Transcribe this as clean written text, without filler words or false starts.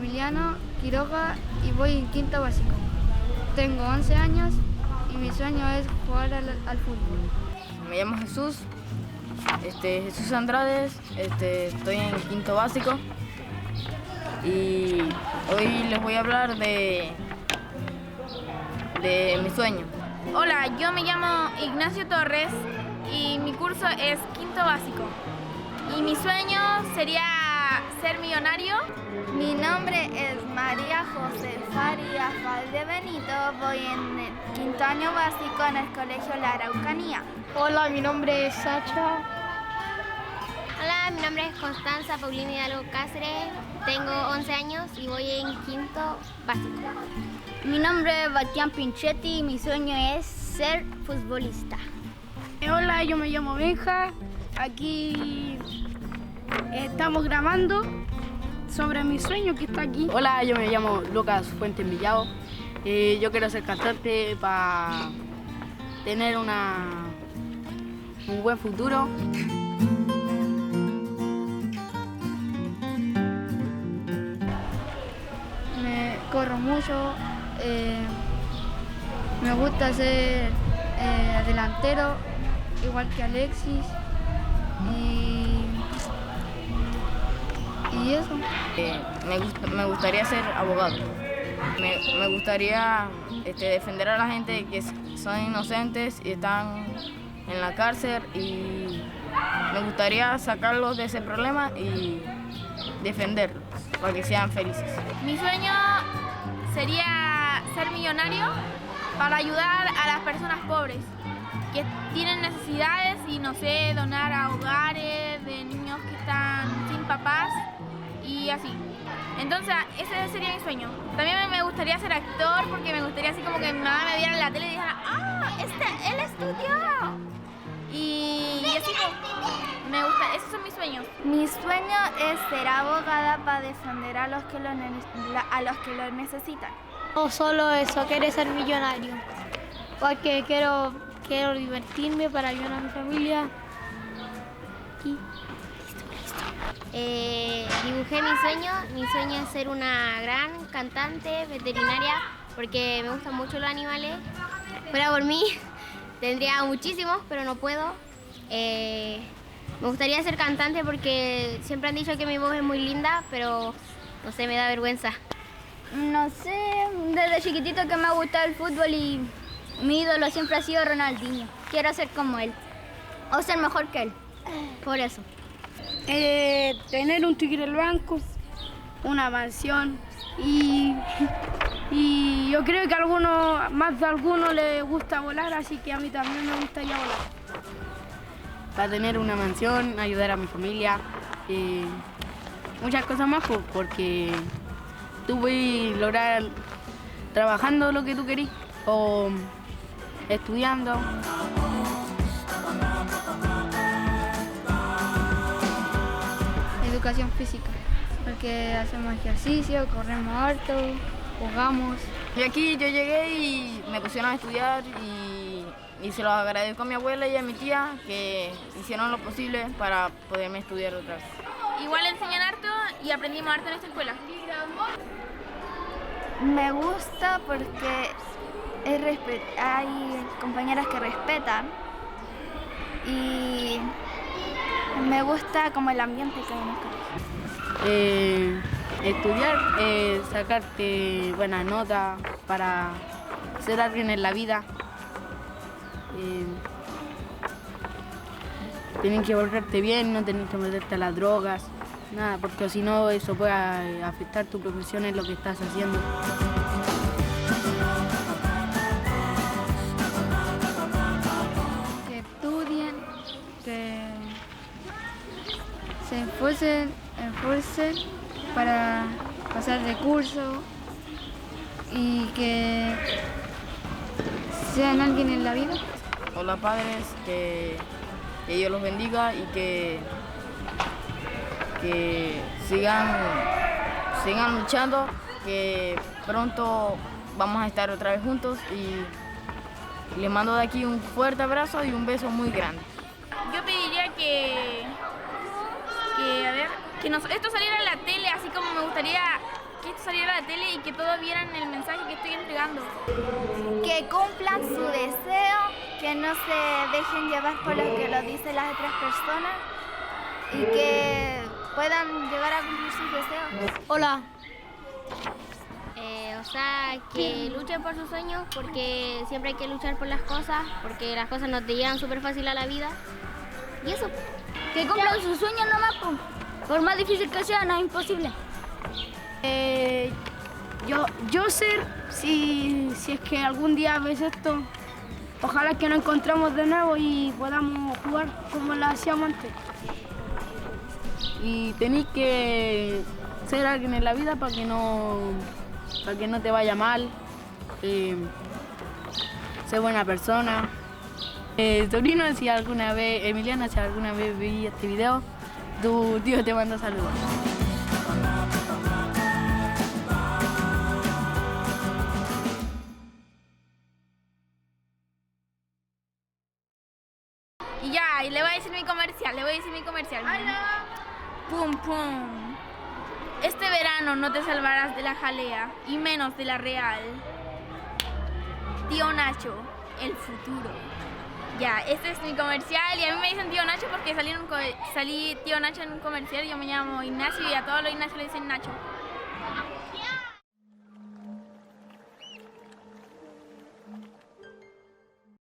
Maximiliano Quiroga y voy en quinto básico. Tengo 11 años y mi sueño es jugar al fútbol. Me llamo Jesús, Jesús Andrades, estoy en quinto básico y hoy les voy a hablar de mi sueño. Hola, yo me llamo Ignacio Torres y mi curso es quinto básico. Y mi sueño sería ser millonario. Mi nombre es María José Farías Valdebenito, voy en el quinto año básico en el colegio La Araucanía. Hola, mi nombre es Sacha. Hola, mi nombre es Constanza Paulina Hidalgo Cáceres, tengo 11 años y voy en quinto básico. Mi nombre es Bastián Pinchetti y mi sueño es ser futbolista. Hola, yo me llamo Benja. Aquí estamos grabando sobre mi sueño que está aquí. Hola, yo me llamo Lucas Fuentes Millao. Yo quiero ser cantante para tener un buen futuro. Corro mucho, me gusta ser delantero, igual que Alexis, y eso. Me gustaría ser abogado. Me gustaría defender a la gente que son inocentes y están en la cárcel, y me gustaría sacarlos de ese problema y defenderlos para que sean felices. Mi sueño sería ser millonario para ayudar a las personas pobres que tienen necesidades y, no sé, donar a hogares de niños que están sin papás y así. Entonces, ese sería mi sueño. También me gustaría ser actor porque me gustaría así como que mi mamá me viera en la tele y dijera, ¡ah, él estudió! Y así, me gusta, esos son mis sueños. Mi sueño es ser abogada para defender a los que lo necesitan. No solo eso, quiero ser millonario, porque quiero divertirme para ayudar a mi familia. Y Dibujé mi sueño es ser una gran cantante veterinaria porque me gustan mucho los animales. Fuera por mí, tendría muchísimos, pero no puedo. Me gustaría ser cantante porque siempre han dicho que mi voz es muy linda, pero no sé, me da vergüenza. No sé, desde chiquitito que me ha gustado el fútbol y mi ídolo siempre ha sido Ronaldinho. Quiero ser como él, o ser mejor que él, por eso. Tener un tigre al banco, una mansión y yo creo que más de algunos les gusta volar, así que a mí también me gustaría volar. Para tener una mansión, ayudar a mi familia, muchas cosas más, porque tú puedes lograr trabajando lo que tú querís o estudiando. Educación física, porque hacemos ejercicio, corremos harto, jugamos. Y aquí yo llegué y me pusieron a estudiar y se los agradezco a mi abuela y a mi tía que hicieron lo posible para poderme estudiar otra vez. Igual enseñan harto y aprendimos harto en esta escuela. Me gusta porque hay compañeras que respetan y me gusta como el ambiente que hay en el colegio. Estudiar, sacarte buenas notas para ser alguien en la vida. Tienen que volverte bien, no tienen que meterte a las drogas, nada, porque si no eso puede afectar tu profesión en lo que estás haciendo. Que estudien, que se esfuercen para pasar de curso y que sean alguien en la vida. Hola padres, que Dios los bendiga y que sigan luchando, que pronto vamos a estar otra vez juntos y les mando de aquí un fuerte abrazo y un beso muy grande. Yo pediría que esto saliera en la tele, así como me gustaría que que esto saliera a la tele y que todos vieran el mensaje que estoy entregando. Que cumplan su deseo, que no se dejen llevar por lo que lo dicen las otras personas y que puedan llegar a cumplir sus deseos. Hola. O sea, que luchen por sus sueños, porque siempre hay que luchar por las cosas, porque las cosas no te llegan súper fácil a la vida. Y eso. Que cumplan sus sueños nomás, po. Por más difícil que sea, no es imposible. Yo ser, si es que algún día ves esto, ojalá que nos encontremos de nuevo y podamos jugar como lo hacíamos antes. Y tenés que ser alguien en la vida para que no te vaya mal, ser buena persona. Sobrino, Emiliana, si alguna vez vi este video, tu tío te manda saludos. Y ya, y le voy a decir mi comercial, Pum, pum. Este verano no te salvarás de la jalea, y menos de la real. Tío Nacho, el futuro. Ya, este es mi comercial y a mí me dicen Tío Nacho porque salí Tío Nacho en un comercial. Yo me llamo Ignacio y a todos los Ignacios le dicen Nacho.